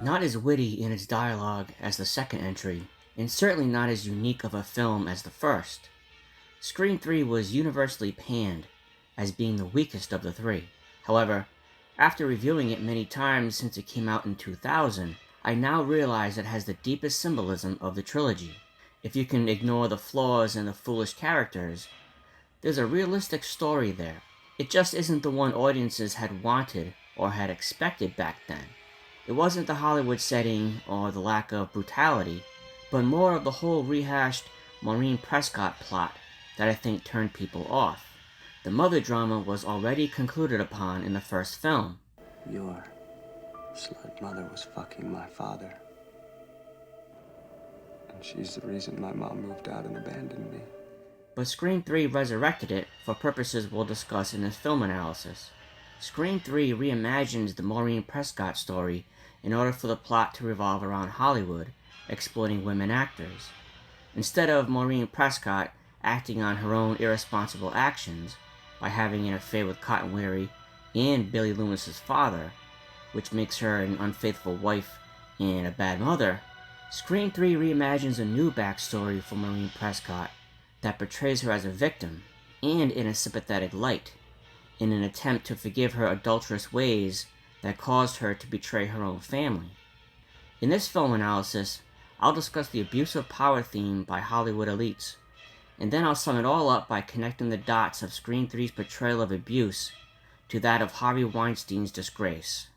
Not as witty in its dialogue as the second entry, and certainly not as unique of a film as the first. Scream 3 was universally panned as being the weakest of the three. However, after reviewing it many times since it came out in 2000, I now realize it has the deepest symbolism of the trilogy. If you can ignore the flaws and the foolish characters, there's a realistic story there. It just isn't the one audiences had wanted or had expected back then. It wasn't the Hollywood setting or the lack of brutality, but more of the whole rehashed Maureen Prescott plot that I think turned people off. The mother drama was already concluded upon in the first film. Your slut mother was fucking my father. And she's the reason my mom moved out and abandoned me. But Scream 3 resurrected it for purposes we'll discuss in this film analysis. Scream 3 reimagines the Maureen Prescott story in order for the plot to revolve around Hollywood exploiting women actors. Instead of Maureen Prescott acting on her own irresponsible actions by having an affair with Cotton Weary and Billy Loomis's father, which makes her an unfaithful wife and a bad mother, Scream 3 reimagines a new backstory for Maureen Prescott that portrays her as a victim and in a sympathetic light, in an attempt to forgive her adulterous ways that caused her to betray her own family. In this film analysis, I'll discuss the abuse of power theme by Hollywood elites, and then I'll sum it all up by connecting the dots of Scream 3's portrayal of abuse to that of Harvey Weinstein's disgrace.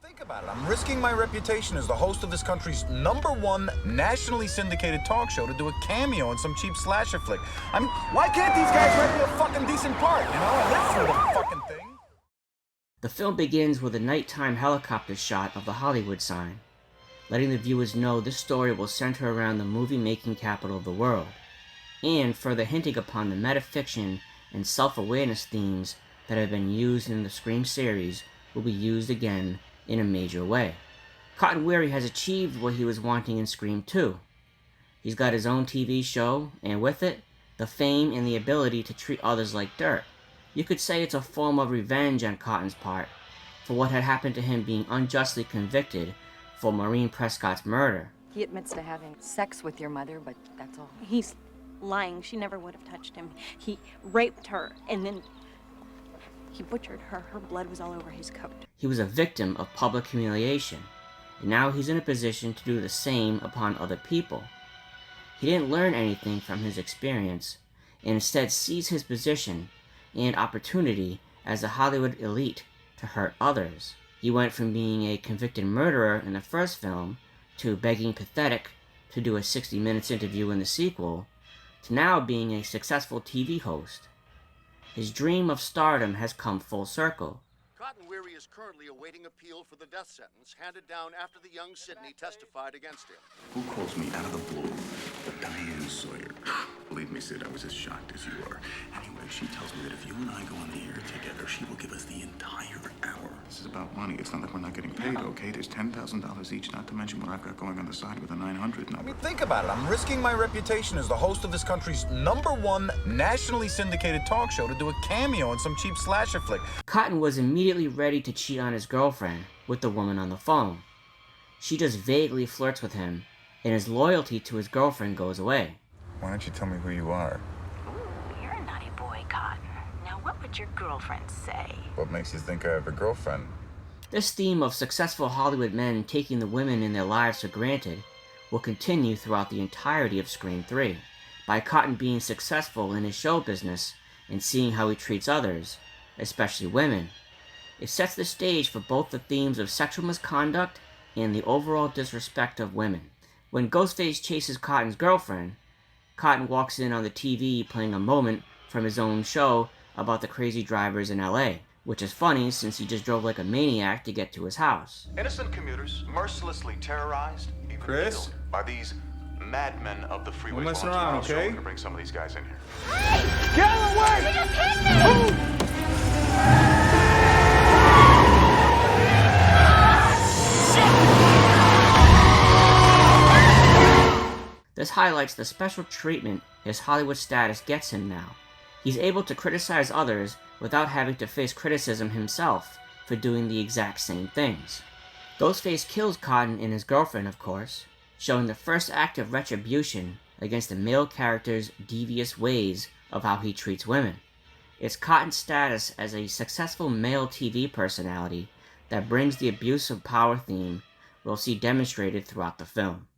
Think about it. I'm risking my reputation as the host of this country's #1 nationally syndicated talk show to do a cameo in some cheap slasher flick. I mean, why can't these guys write me a fucking decent part, you know? I live through the fucking thing. The film begins with a nighttime helicopter shot of the Hollywood sign, letting the viewers know this story will center around the movie-making capital of the world, and further hinting upon the metafiction and self-awareness themes that have been used in the Scream series will be used again in a major way. Cotton Weary has achieved what he was wanting in Scream 2. He's got his own TV show, and with it, the fame and the ability to treat others like dirt. You could say it's a form of revenge on Cotton's part for what had happened to him being unjustly convicted for Maureen Prescott's murder. He admits to having sex with your mother, but that's all. He's lying. She never would have touched him. He raped her, and then he butchered her. Her blood was all over his coat. He was a victim of public humiliation, and now he's in a position to do the same upon other people. He didn't learn anything from his experience, and instead sees his position and opportunity as a Hollywood elite to hurt others. He went from being a convicted murderer in the first film to begging Pathetic to do a 60 Minutes interview in the sequel, to now being a successful TV host. His dream of stardom has come full circle. Cotton Weary is currently awaiting appeal for the death sentence handed down after the young Sidney testified against him. Who calls me out of the blue? But Diane Sawyer. Believe me, Sid, I was as shocked as you are. Anyway, she tells me that if you and I go on the air together, she will give us the entire hour. This is about money. It's not like we're not getting paid, okay? There's $10,000 each, not to mention what I've got going on the side with a 900 number. I mean, think about it. I'm risking my reputation as the host of this country's #1 nationally syndicated talk show to do a cameo in some cheap slasher flick. Cotton was immediately ready to cheat on his girlfriend with the woman on the phone. She just vaguely flirts with him, and his loyalty to his girlfriend goes away. Why don't you tell me who you are? Ooh, you're a naughty boy, Cotton. Now, what would your girlfriend say? What makes you think I have a girlfriend? This theme of successful Hollywood men taking the women in their lives for granted will continue throughout the entirety of Scream 3, by Cotton being successful in his show business and seeing how he treats others, especially women. It sets the stage for both the themes of sexual misconduct and the overall disrespect of women. When Ghostface chases Cotton's girlfriend, Cotton walks in on the TV playing a moment from his own show about the crazy drivers in LA, which is funny since he just drove like a maniac to get to his house. Innocent commuters mercilessly terrorized, even Chris? killed by these madmen of the freeway. We're messing around, okay? We're gonna bring some of these guys in here. Get away! He just hit me! This highlights the special treatment his Hollywood status gets him now. He's able to criticize others without having to face criticism himself for doing the exact same things. Ghostface kills Cotton and his girlfriend, of course, showing the first act of retribution against the male character's devious ways of how he treats women. It's Cotton's status as a successful male TV personality that brings the abuse of power theme we'll see demonstrated throughout the film.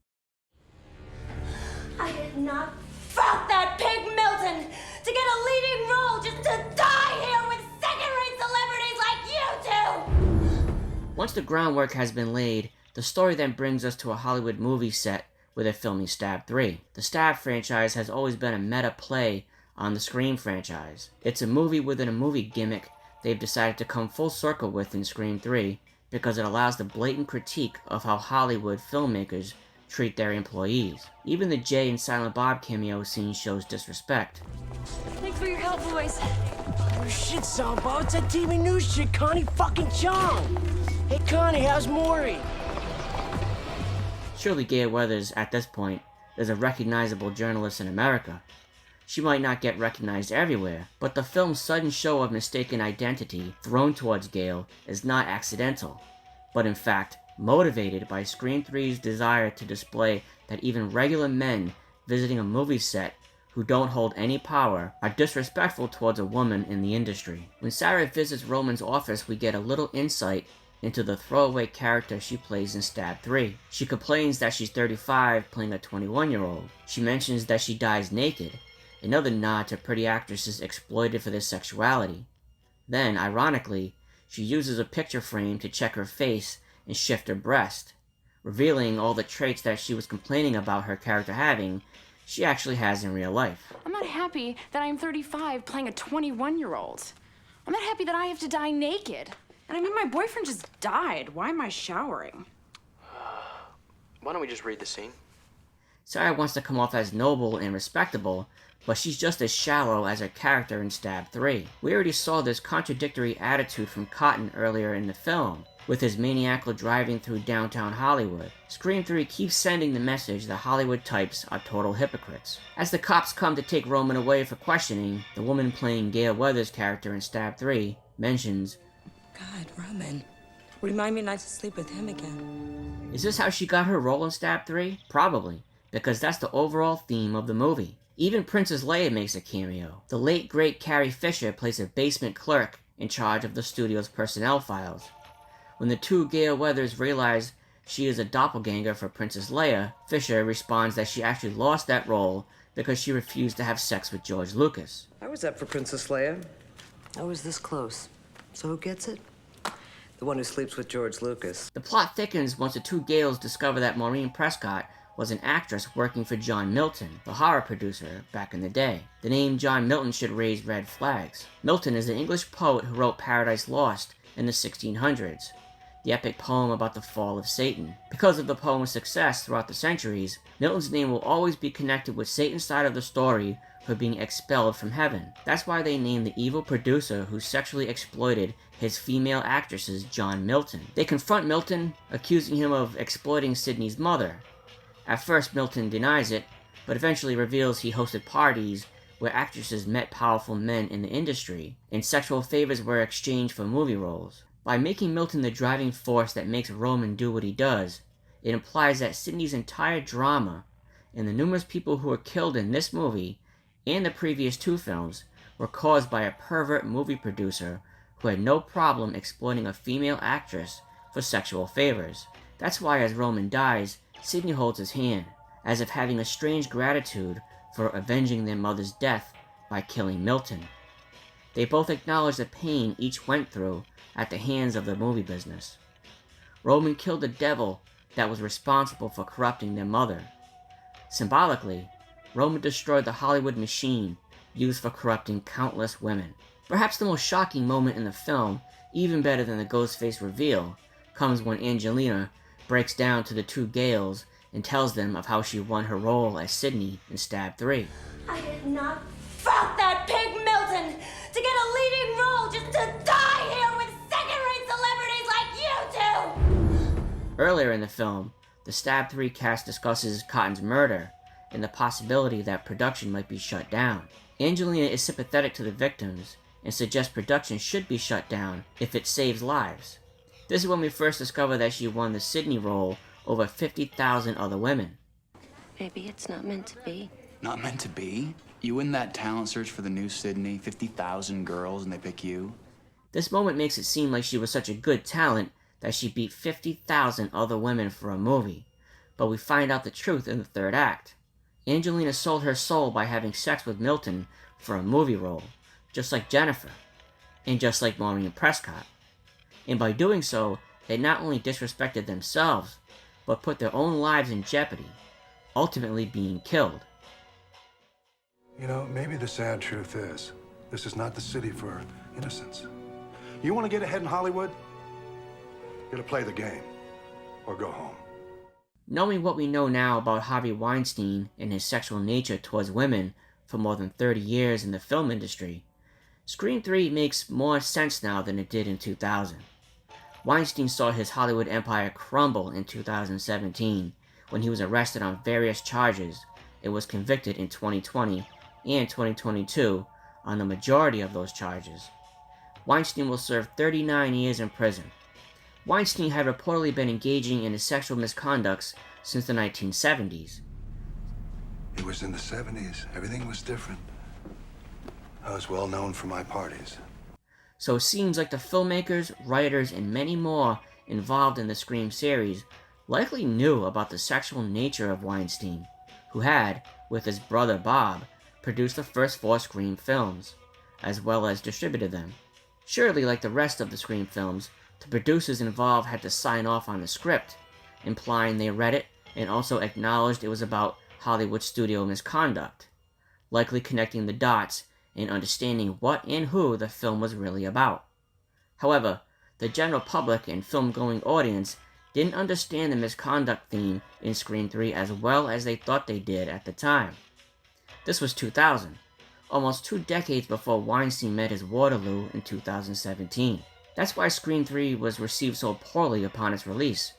I did not fuck that pig Milton to get a leading role just to die here with second-rate celebrities like you two! Once the groundwork has been laid, the story then brings us to a Hollywood movie set where they're filming Stab 3. The Stab franchise has always been a meta play on the Scream franchise. It's a movie within a movie gimmick they've decided to come full circle with in Scream 3 because it allows the blatant critique of how Hollywood filmmakers treat their employees. Even the Jay and Silent Bob cameo scene shows disrespect. Thanks for your help, boys. Oh shit, Sambo, it's that TV news chick, Connie fucking Chung. Hey Connie, how's Maury? Surely Gail Weathers, at this point, is a recognizable journalist in America. She might not get recognized everywhere, but the film's sudden show of mistaken identity thrown towards Gail is not accidental, but in fact motivated by Scream 3's desire to display that even regular men visiting a movie set who don't hold any power are disrespectful towards a woman in the industry. When Sarah visits Roman's office, we get a little insight into the throwaway character she plays in Stab 3. She complains that she's 35 playing a 21-year-old. She mentions that she dies naked, another nod to pretty actresses exploited for their sexuality. Then, ironically, she uses a picture frame to check her face and shift her breast, revealing all the traits that she was complaining about her character having, she actually has in real life. I'm not happy that I'm 35 playing a 21-year-old. I'm not happy that I have to die naked. And I mean, my boyfriend just died. Why am I showering? Why don't we just read the scene? Sarah wants to come off as noble and respectable, but she's just as shallow as her character in Stab 3. We already saw this contradictory attitude from Cotton earlier in the film, with his maniacal driving through downtown Hollywood. Scream 3 keeps sending the message that Hollywood types are total hypocrites. As the cops come to take Roman away for questioning, the woman playing Gail Weathers' character in Stab 3 mentions, God, Roman. Remind me not to sleep with him again. Is this how she got her role in Stab 3? Probably, because that's the overall theme of the movie. Even Princess Leia makes a cameo. The late great Carrie Fisher plays a basement clerk in charge of the studio's personnel files. When the two Gail Weathers realize she is a doppelganger for Princess Leia, Fisher responds that she actually lost that role because she refused to have sex with George Lucas. I was up for Princess Leia. I was this close. So who gets it? The one who sleeps with George Lucas. The plot thickens once the two Gales discover that Maureen Prescott was an actress working for John Milton, the horror producer, back in the day. The name John Milton should raise red flags. Milton is an English poet who wrote Paradise Lost in the 1600s, the epic poem about the fall of Satan. Because of the poem's success throughout the centuries, Milton's name will always be connected with Satan's side of the story for being expelled from heaven. That's why they named the evil producer who sexually exploited his female actresses John Milton. They confront Milton, accusing him of exploiting Sidney's mother. At first, Milton denies it, but eventually reveals he hosted parties where actresses met powerful men in the industry, and sexual favors were exchanged for movie roles. By making Milton the driving force that makes Roman do what he does, it implies that Sidney's entire drama and the numerous people who were killed in this movie and the previous two films were caused by a pervert movie producer who had no problem exploiting a female actress for sexual favors. That's why as Roman dies, Sidney holds his hand, as if having a strange gratitude for avenging their mother's death by killing Milton. They both acknowledge the pain each went through at the hands of the movie business. Roman killed the devil that was responsible for corrupting their mother. Symbolically, Roman destroyed the Hollywood machine used for corrupting countless women. Perhaps the most shocking moment in the film, even better than the Ghostface reveal, comes when Angelina breaks down to the two Gales and tells them of how she won her role as Sidney in Stab 3. I did not fuck that pig Milton to get a leading role just to die here with second-rate celebrities like you two! Earlier in the film, the Stab 3 cast discusses Cotton's murder and the possibility that production might be shut down. Angelina is sympathetic to the victims and suggests production should be shut down if it saves lives. This is when we first discover that she won the Sydney role over 50,000 other women. Maybe it's not meant to be. Not meant to be? You win that talent search for the new Sydney, 50,000 girls, and they pick you? This moment makes it seem like she was such a good talent that she beat 50,000 other women for a movie. But we find out the truth in the third act. Angelina sold her soul by having sex with Milton for a movie role, just like Jennifer, and just like Maureen Prescott. And by doing so, they not only disrespected themselves, but put their own lives in jeopardy, ultimately being killed. You know, maybe the sad truth is, this is not the city for innocents. You want to get ahead in Hollywood? You gotta play the game, or go home. Knowing what we know now about Harvey Weinstein and his sexual nature towards women for more than 30 years in the film industry, Scream 3 makes more sense now than it did in 2000. Weinstein saw his Hollywood empire crumble in 2017 when he was arrested on various charges and was convicted in 2020 and 2022 on the majority of those charges. Weinstein will serve 39 years in prison. Weinstein had reportedly been engaging in his sexual misconducts since the 1970s. It was in the 70s. Everything was different. I was well known for my parties. So it seems like the filmmakers, writers, and many more involved in the Scream series likely knew about the sexual nature of Weinstein, who had, with his brother Bob, produced the first 4 Scream films, as well as distributed them. Surely, like the rest of the Scream films, the producers involved had to sign off on the script, implying they read it and also acknowledged it was about Hollywood studio misconduct, likely connecting the dots and understanding what and who the film was really about. However, the general public and film-going audience didn't understand the misconduct theme in Scream 3 as well as they thought they did at the time. This was 2000, almost 2 decades before Weinstein met his Waterloo in 2017. That's why Scream 3 was received so poorly upon its release.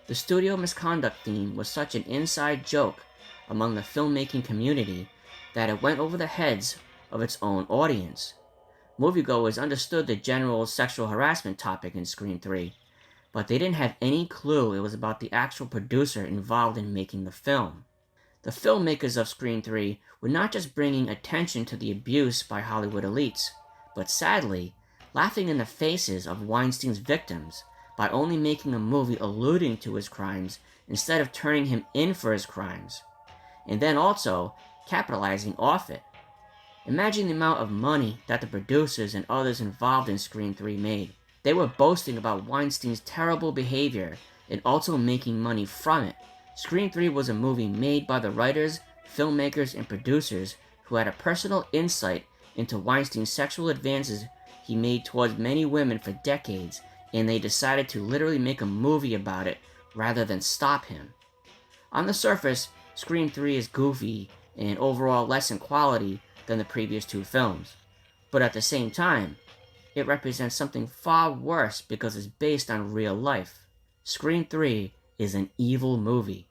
The studio misconduct theme was such an inside joke among the filmmaking community that it went over the heads of its own audience. Moviegoers understood the general sexual harassment topic in Scream 3, but they didn't have any clue it was about the actual producer involved in making the film. The filmmakers of Scream 3 were not just bringing attention to the abuse by Hollywood elites, but sadly, laughing in the faces of Weinstein's victims by only making a movie alluding to his crimes instead of turning him in for his crimes, and then also capitalizing off it. Imagine the amount of money that the producers and others involved in Scream 3 made. They were boasting about Weinstein's terrible behavior and also making money from it. Scream 3 was a movie made by the writers, filmmakers, and producers who had a personal insight into Weinstein's sexual advances he made towards many women for decades, and they decided to literally make a movie about it rather than stop him. On the surface, Scream 3 is goofy and overall less in quality than the previous 2 films, but at the same time, it represents something far worse because it's based on real life. Scream 3 is an evil movie.